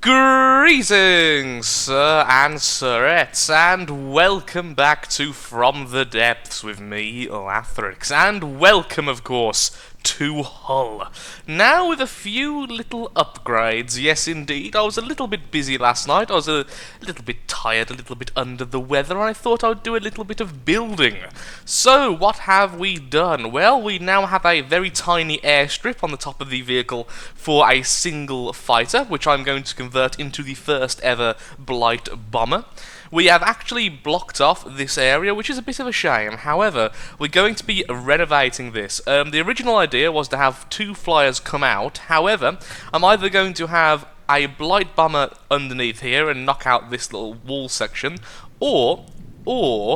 Greetings, sir and sirettes, and welcome back to From the Depths with me, Lathrix, and welcome, of course, to Hull. Now with a few little upgrades, yes indeed. I was a little bit busy last night, I was a little bit tired, a little bit under the weather, and I thought I would do a little bit of building. So, what have we done? Well, we now have a very tiny airstrip on the top of the vehicle for a single fighter, which I'm going to convert into the first ever Blight bomber. We have actually blocked off this area, which is a bit of a shame. However, we're going to be renovating this. The original idea was to have two flyers come out. However, I'm either going to have a Blight bomber underneath here and knock out this little wall section, or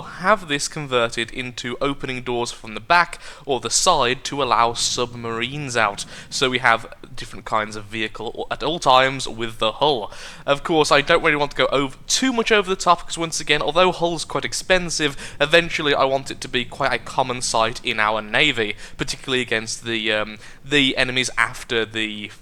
have this converted into opening doors from the back or the side to allow submarines out. So we have different kinds of vehicle at all times with the hull. Of course, I don't really want to go too much over the top because once again, although hull's quite expensive, eventually I want it to be quite a common sight in our navy, particularly against the enemies after the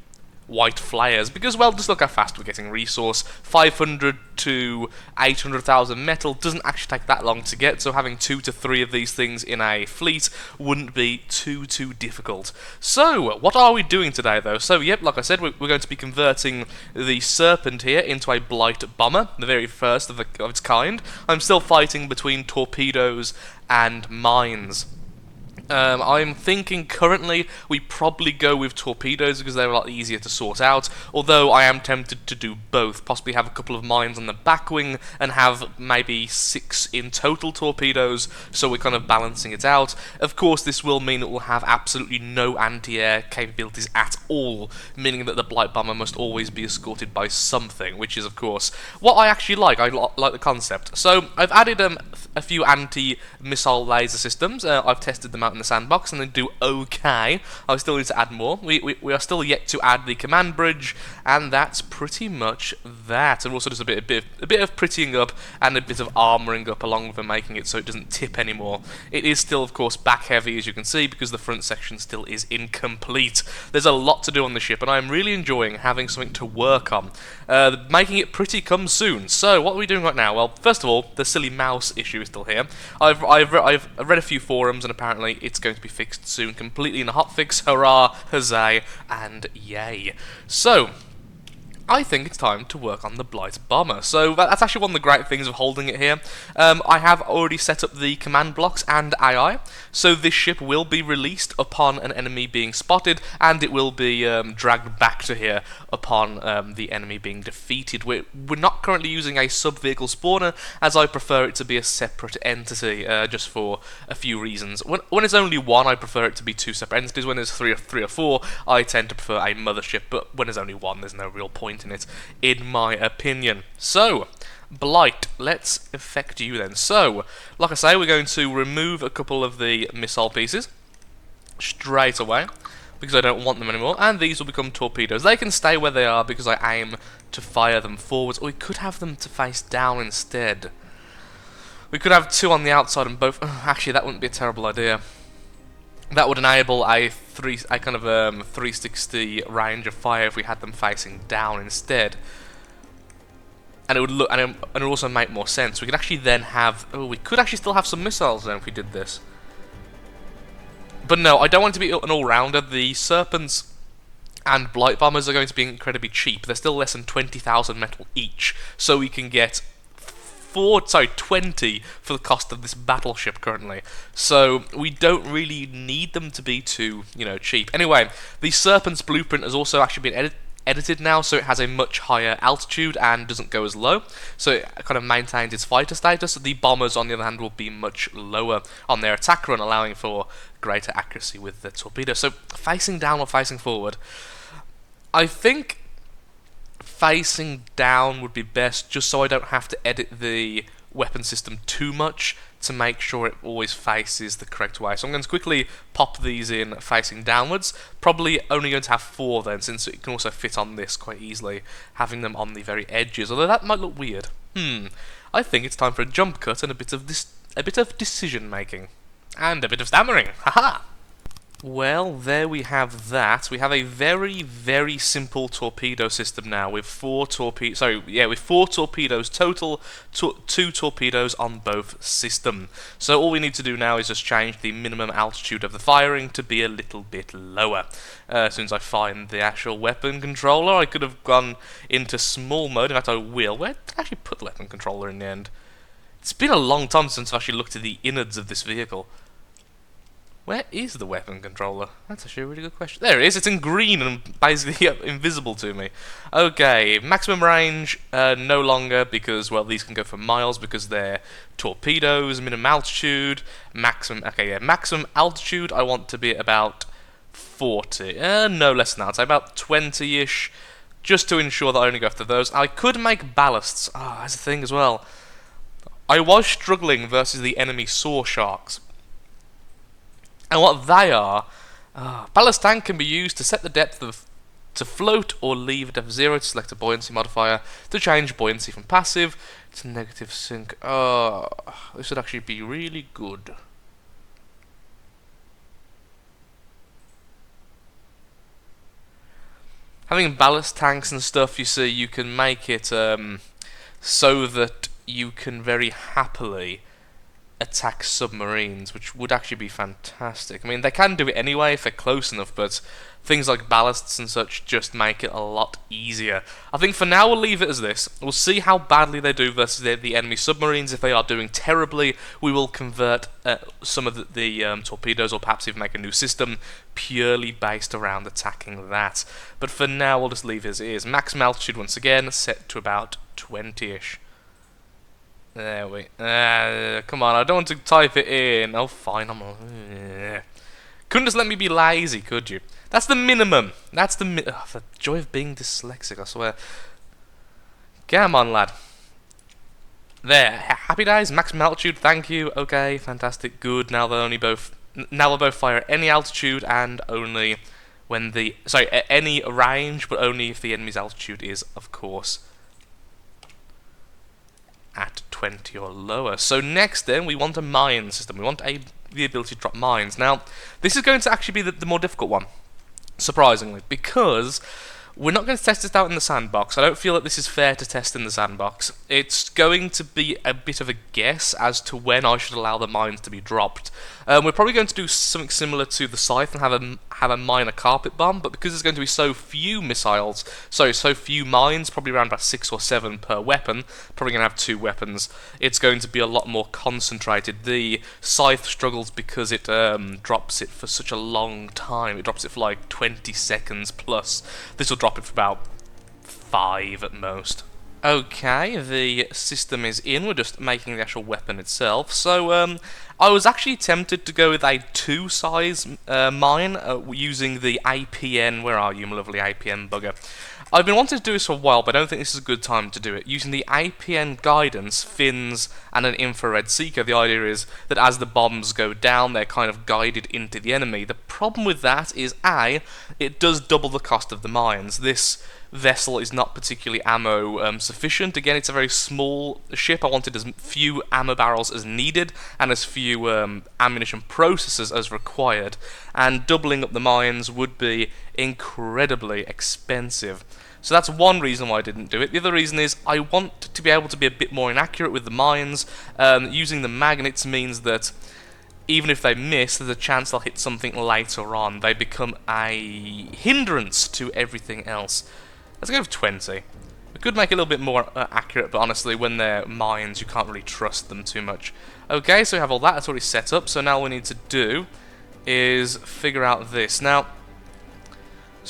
white flyers, because, well, just look how fast we're getting resource. 500 to 800,000 metal doesn't actually take that long to get, so having 2 to 3 of these things in a fleet wouldn't be too difficult. So, what are we doing today, though? So, yep, like I said, we're going to be converting the Serpent here into a Blight bomber, the very first of its kind. I'm still fighting between torpedoes and mines. I'm thinking currently we probably go with torpedoes because they're a lot easier to sort out, although I am tempted to do both, possibly have a couple of mines on the back wing and have maybe 6 in total torpedoes, so we're kind of balancing it out. Of course, this will mean it will have absolutely no anti-air capabilities at all, meaning that the Blight bomber must always be escorted by something, which is, of course, what I actually like. I like the concept. So, I've added a few anti-missile laser systems. I've tested them out in the sandbox and they do okay. I still need to add more. We are still yet to add the command bridge, and that's pretty much that. And also just a bit of prettying up and a bit of armouring up along with making it so it doesn't tip anymore. It is still, of course, back heavy, as you can see, because the front section still is incomplete. There's a lot to do on the ship, and I'm really enjoying having something to work on. Making it pretty comes soon. So, what are we doing right now? Well, first of all, the silly mouse issue is still here. I've read a few forums, and apparently it's going to be fixed soon, completely in a hotfix. Hurrah, huzzah, and yay. So, I think it's time to work on the Blight bomber. So that's actually one of the great things of holding it here. I have already set up the command blocks and AI, so this ship will be released upon an enemy being spotted, and it will be dragged back to here upon the enemy being defeated. We're not currently using a sub-vehicle spawner, as I prefer it to be a separate entity, just for a few reasons. When it's only one, I prefer it to be 2 separate entities. When there's three or four, I tend to prefer a mothership, but when there's only one, there's no real point in it, in my opinion. So, Blight, let's effect you then. So, like I say, we're going to remove a couple of the missile pieces straight away, because I don't want them anymore, and these will become torpedoes. They can stay where they are because I aim to fire them forwards, or we could have them to face down instead. We could have 2 on the outside and both. Actually, that wouldn't be a terrible idea. That would enable a kind of 360 range of fire if we had them facing down instead, and it would look, and it would also make more sense. We could actually then have, we could actually still have some missiles then if we did this. But no, I don't want it to be an all-rounder. The Serpents and Blight bombers are going to be incredibly cheap. They're still less than 20,000 metal each, so we can get 20 for the cost of this battleship currently. So we don't really need them to be too, cheap. Anyway, the Serpent's blueprint has also actually been edited now, so it has a much higher altitude and doesn't go as low, so it kind of maintains its fighter status. The bombers, on the other hand, will be much lower on their attack run, allowing for greater accuracy with the torpedo. So facing down or facing forward, I think facing down would be best, just so I don't have to edit the weapon system too much to make sure it always faces the correct way. So I'm going to quickly pop these in facing downwards. Probably only going to have 4 then, since it can also fit on this quite easily, having them on the very edges, although that might look weird. I think it's time for a jump cut and a bit of decision making. And a bit of stammering. Haha! Well, there we have that. We have a very, very simple torpedo system now with four torpedoes. So yeah, with four torpedoes total, two torpedoes on both system. So all we need to do now is just change the minimum altitude of the firing to be a little bit lower. As soon as I find the actual weapon controller, I could have gone into small mode. In fact, I will. Where did I actually put the weapon controller in the end? It's been a long time since I've actually looked at the innards of this vehicle. Where is the weapon controller? That's actually a really good question. There it is. It's in green and basically invisible to me. Okay, maximum range, no longer because, well, these can go for miles because they're torpedoes. Minimum altitude, maximum. Okay, yeah, maximum altitude. I want to be at about 40. No less than that. I'd say about 20-ish, just to ensure that I only go after those. I could make ballasts. Ah, that's the thing as well. I was struggling versus the enemy saw sharks. And what they are, ballast tank can be used to set the depth of to float or leave at depth 0 to select a buoyancy modifier to change buoyancy from passive to negative sync. Oh, this would actually be really good. Having ballast tanks and stuff, you see, you can make it so that you can very happily attack submarines, which would actually be fantastic. I mean, they can do it anyway if they're close enough, but things like ballasts and such just make it a lot easier. I think for now we'll leave it as this. We'll see how badly they do versus the enemy submarines. If they are doing terribly, we will convert some of the torpedoes, or perhaps even make a new system purely based around attacking that. But for now, we'll just leave it as it is. Maximum altitude once again, set to about 20-ish. There we. Come on, I don't want to type it in. Oh, fine. Couldn't just let me be lazy, could you? That's the minimum. That's the joy of being dyslexic, I swear. Come on, lad. There. Happy days. Maximum altitude. Thank you. Okay, fantastic. Good. Now they'll both fire at any altitude and only when at any range, but only if the enemy's altitude is, of course, at 20 or lower. So next then, we want a mine system. We want the ability to drop mines. Now, this is going to actually be the more difficult one, surprisingly, because we're not going to test this out in the sandbox. I don't feel that this is fair to test in the sandbox. It's going to be a bit of a guess as to when I should allow the mines to be dropped. We're probably going to do something similar to the Scythe and have a miner carpet bomb, but because there's going to be so few missiles, so few mines, probably around about 6 or 7 per weapon, probably going to have 2 weapons, it's going to be a lot more concentrated. The Scythe struggles because it drops it for such a long time. It drops it for like 20 seconds plus. This will drop it for about 5 at most. Okay, the system is in. We're just making the actual weapon itself. So, I was actually tempted to go with a 2-size mine using the APN. Where are you, my lovely APN bugger? I've been wanting to do this for a while, but I don't think this is a good time to do it. Using the APN guidance, fins, and an infrared seeker, the idea is that as the bombs go down, they're kind of guided into the enemy. The problem with that is, A, it does double the cost of the mines. This vessel is not particularly ammo sufficient. Again, it's a very small ship. I wanted as few ammo barrels as needed, and as few ammunition processors as required. And doubling up the mines would be incredibly expensive. So that's one reason why I didn't do it. The other reason is I want to be able to be a bit more inaccurate with the mines. Using the magnets means that even if they miss, there's a chance they'll hit something later on. They become a hindrance to everything else. Let's go with 20. We could make it a little bit more accurate, but honestly, when they're mines, you can't really trust them too much. Okay, so we have all that. That's already set up. So now all we need to do is figure out this. Now,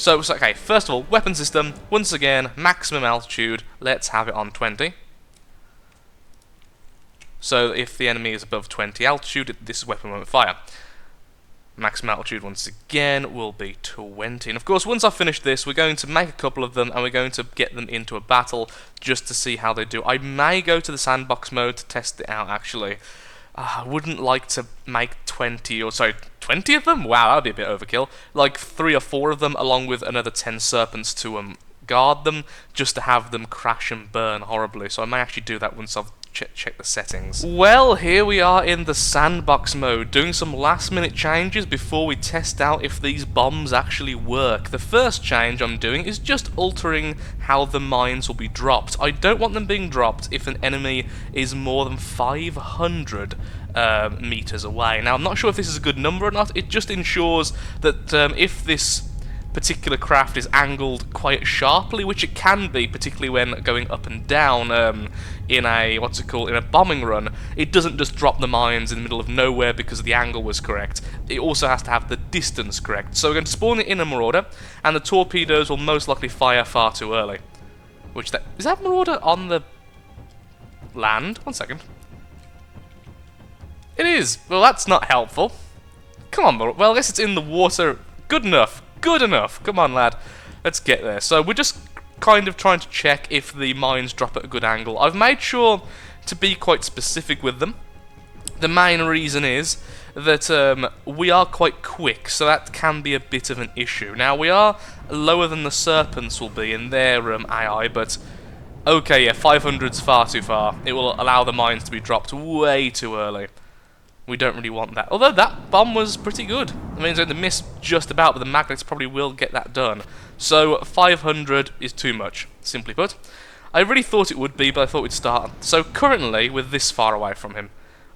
okay, first of all, weapon system, once again, maximum altitude, let's have it on 20. So if the enemy is above 20 altitude, this weapon won't fire. Maximum altitude once again will be 20. And of course, once I've finished this, we're going to make a couple of them, and we're going to get them into a battle just to see how they do. I may go to the sandbox mode to test it out, actually. I wouldn't like to make 20 of them? Wow, that would be a bit overkill. Like 3 or 4 of them, along with another 10 serpents to guard them, just to have them crash and burn horribly. So I may actually do that once I've check the settings. Well, here we are in the sandbox mode, doing some last-minute changes before we test out if these bombs actually work. The first change I'm doing is just altering how the mines will be dropped. I don't want them being dropped if an enemy is more than 500 meters away. Now, I'm not sure if this is a good number or not. It just ensures that if this particular craft is angled quite sharply, which it can be, particularly when going up and down in a in a bombing run, it doesn't just drop the mines in the middle of nowhere because the angle was correct. It also has to have the distance correct. So we're going to spawn it in a Marauder, and the torpedoes will most likely fire far too early. Is that Marauder on the land? 1 second. It is. Well, that's not helpful. Come on, Marauder. Well, I guess it's in the water. Good enough. Good enough. Come on, lad. Let's get there. So we're just kind of trying to check if the mines drop at a good angle. I've made sure to be quite specific with them. The main reason is that we are quite quick, so that can be a bit of an issue. Now, we are lower than the Serpents will be in their AI, but okay, yeah, 500's far too far. It will allow the mines to be dropped way too early. We don't really want that. Although that bomb was pretty good. I mean, it's going to miss just about, but the magnets probably will get that done. So 500 is too much, simply put. I really thought it would be, but I thought we'd start. So currently, we're this far away from him.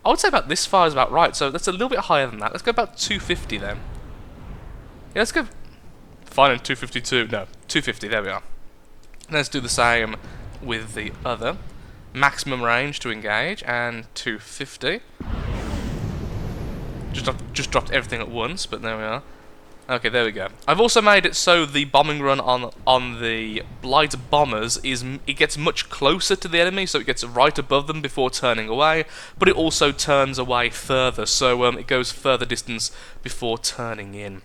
I would say about this far is about right, so that's a little bit higher than that. Let's go about 250 then. Yeah, let's go... Fine, and 252. No, 250, there we are. Let's do the same with the other. Maximum range to engage, and 250. Just dropped everything at once, but there we are. Okay, there we go. I've also made it so the bombing run on the Blight bombers it gets much closer to the enemy, so it gets right above them before turning away, but it also turns away further, so it goes further distance before turning in.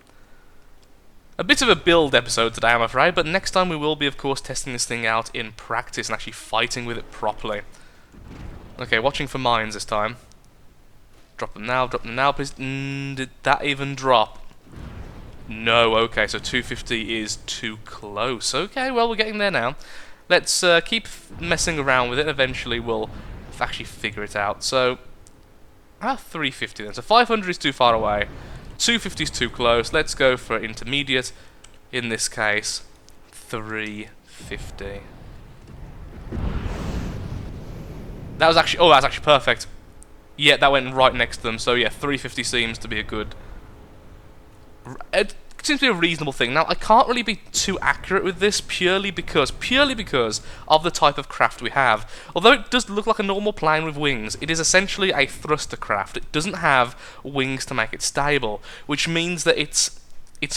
A bit of a build episode today, I'm afraid, but next time we will be, of course, testing this thing out in practice and actually fighting with it properly. Okay, watching for mines this time. Drop them now, please. Did that even drop? No, okay, so 250 is too close. Okay, well, we're getting there now. Let's keep messing around with it, eventually we'll actually figure it out. So, 350 then. So 500 is too far away, 250 is too close. Let's go for intermediate, in this case, 350. That was actually perfect. Yeah, that went right next to them, so yeah, 350 seems to be a good... It seems to be a reasonable thing. Now, I can't really be too accurate with this purely because of the type of craft we have. Although it does look like a normal plane with wings, it is essentially a thruster craft. It doesn't have wings to make it stable, which means that its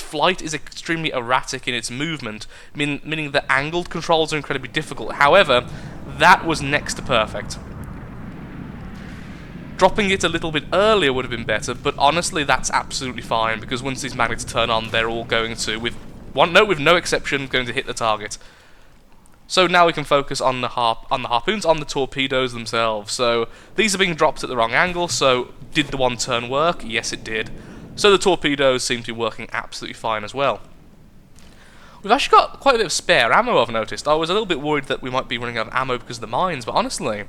flight is extremely erratic in its movement, meaning that angled controls are incredibly difficult. However, that was next to perfect. Dropping it a little bit earlier would have been better, but honestly that's absolutely fine, because once these magnets turn on, they're all going to, with no exception, going to hit the target. So now we can focus on the harpoons, on the torpedoes themselves. So these are being dropped at the wrong angle, so did the one turn work? Yes, it did. So the torpedoes seem to be working absolutely fine as well. We've actually got quite a bit of spare ammo, I've noticed. I was a little bit worried that we might be running out of ammo because of the mines, but honestly...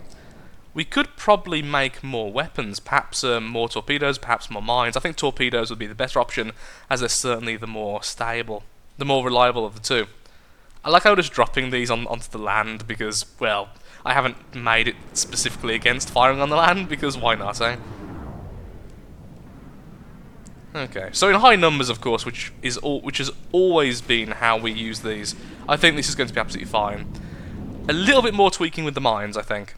we could probably make more weapons, perhaps more torpedoes, perhaps more mines. I think torpedoes would be the better option, as they're certainly the more stable, the more reliable of the two. I like how we're just dropping these onto the land because, well, I haven't made it specifically against firing on the land, because why not, eh? Okay, so in high numbers, of course, which has always been how we use these, I think this is going to be absolutely fine. A little bit more tweaking with the mines, I think.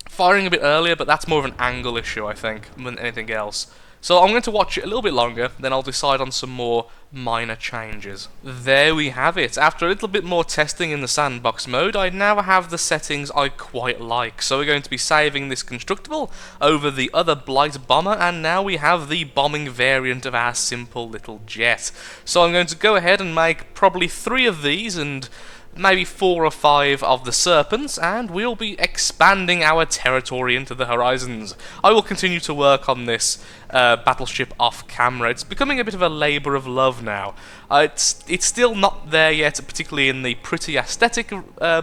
Firing a bit earlier, but that's more of an angle issue, I think, than anything else. So I'm going to watch it a little bit longer, then I'll decide on some more minor changes. There we have it. After a little bit more testing in the sandbox mode, I now have the settings I quite like. So we're going to be saving this constructible over the other Blight bomber, and now we have the bombing variant of our simple little jet. So I'm going to go ahead and make probably 3 of these, and maybe 4 or 5 of the Serpents, and we'll be expanding our territory into the horizons. I will continue to work on this battleship off camera. It's becoming a bit of a labour of love now. It's still not there yet, particularly in the pretty aesthetic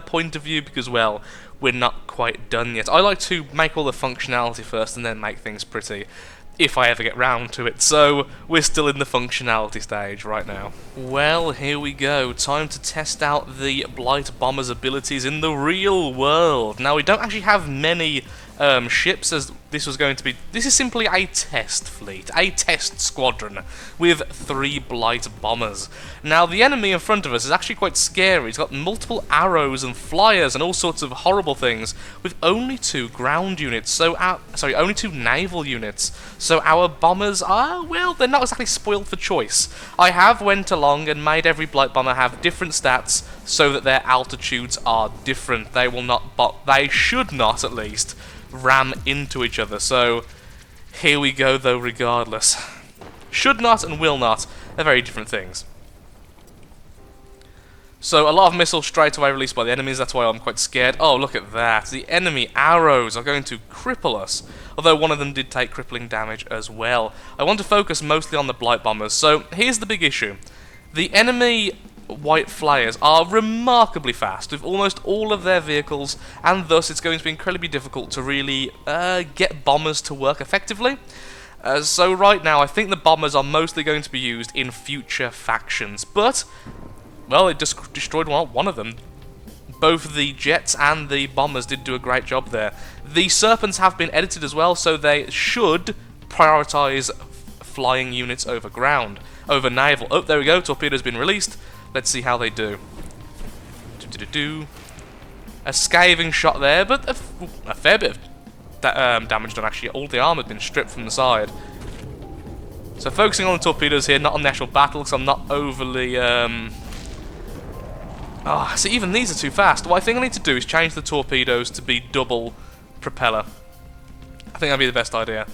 point of view, because, well, we're not quite done yet. I like to make all the functionality first and then make things pretty, if I ever get round to it, so we're still in the functionality stage right now. Well, here we go. Time to test out the Blight Bomber's abilities in the real world. Now, we don't actually have many ships, as this was going to be. This is simply a test fleet, a test squadron with 3 Blight Bombers. Now, the enemy in front of us is actually quite scary. He's got multiple arrows and flyers and all sorts of horrible things, with only 2 ground units. So, only 2 naval units. So our bombers are, well, they're not exactly spoiled for choice. I have went along and made every Blight Bomber have different stats so that their altitudes are different. They will not, they should not, at least, ram into each other. So here we go, though, regardless. Should not and will not are very different things. So a lot of missiles straight away released by the enemies, that's why I'm quite scared. Oh, look at that. The enemy arrows are going to cripple us. Although one of them did take crippling damage as well. I want to focus mostly on the Blight Bombers. So here's the big issue. The enemy White Flyers are remarkably fast with almost all of their vehicles, and thus it's going to be incredibly difficult to really get bombers to work effectively. So right now I think the bombers are mostly going to be used in future factions, but well, it just destroyed one of them. Both the jets and the bombers did do a great job there. The Serpents have been edited as well, so they should prioritise flying units over ground, over naval. Oh, there we go, torpedo's been released. Let's see how they do. A scathing shot there, but a fair bit of damage done actually. All the armour had been stripped from the side. So focusing on the torpedoes here, not on the actual battle, because I'm not overly... so even these are too fast. What I think I need to do is change the torpedoes to be double propeller. I think that'd be the best idea.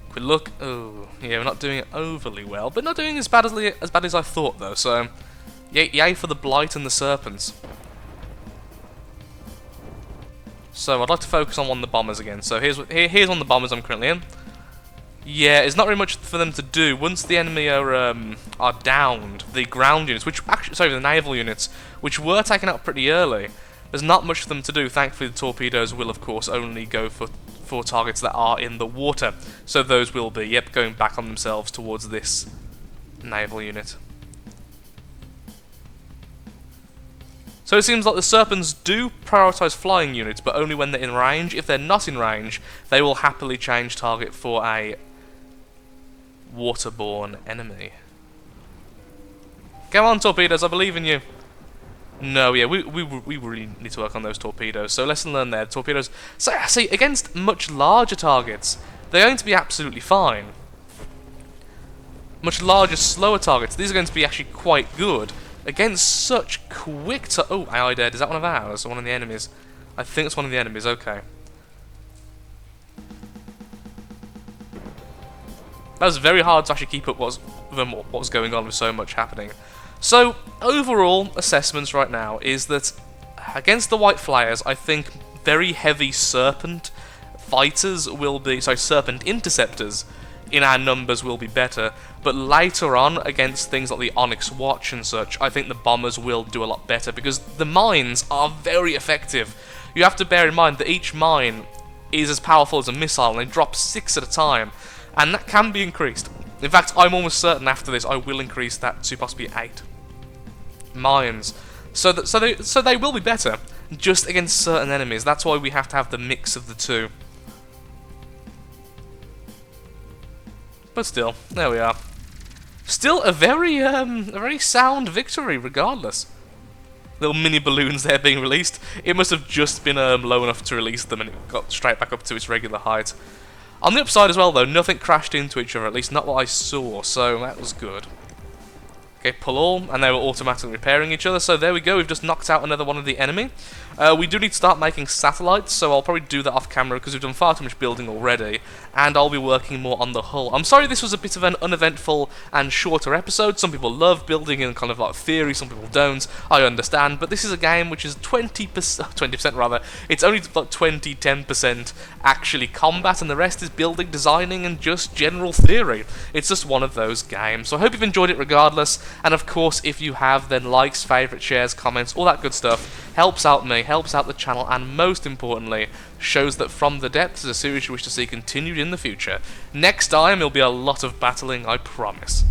Quick look. Oh, yeah, we're not doing it overly well, but not doing as bad as I thought though. So, yay for the Blight and the Serpents. So I'd like to focus on one of the bombers again. So here's one of the bombers I'm currently in. Yeah, it's not very much for them to do. Once the enemy are downed, the ground units, the naval units, which were taken out pretty early, there's not much for them to do. Thankfully, the torpedoes will, of course, only go for targets that are in the water. So those will be, yep, going back on themselves towards this naval unit. So it seems like the Serpents do prioritise flying units, but only when they're in range. If they're not in range, they will happily change target for a waterborne enemy. Come on, torpedoes, I believe in you. No, yeah, we really need to work on those torpedoes. So lesson learned there. Torpedoes, so see, against much larger targets, they're going to be absolutely fine. Much larger, slower targets, these are going to be actually quite good. Against such quick oh, AI dead. Is that one of ours or one of the enemies? I think it's one of the enemies, okay. That was very hard to actually keep up what was going on with so much happening. So, overall assessments right now is that against the White Flyers, I think very heavy Serpent fighters will be, Serpent interceptors in our numbers will be better, but later on, against things like the Onyx Watch and such, I think the bombers will do a lot better, because the mines are very effective. You have to bear in mind that each mine is as powerful as a missile, and they drop 6 at a time, and that can be increased. In fact, I'm almost certain after this I will increase that to possibly 8 mines. So they will be better, just against certain enemies. That's why we have to have the mix of the two. But still, there we are. Still a very sound victory, regardless. Little mini balloons there being released. It must have just been low enough to release them, and it got straight back up to its regular height. On the upside as well, though, nothing crashed into each other, at least not what I saw, so that was good. Okay, pull all, and they were automatically repairing each other, so there we go, we've just knocked out another one of the enemy. We do need to start making satellites, so I'll probably do that off camera because we've done far too much building already, and I'll be working more on the hull. I'm sorry this was a bit of an uneventful and shorter episode. Some people love building in kind of like theory, some people don't, I understand, but this is a game which is 20% rather, it's only like 10% actually combat, and the rest is building, designing, and just general theory. It's just one of those games, so I hope you've enjoyed it regardless, and of course if you have, then likes, favourites, shares, comments, all that good stuff helps out me helps out the channel, and most importantly, shows that From the Depths is a series you wish to see continued in the future. Next time, it'll be a lot of battling, I promise.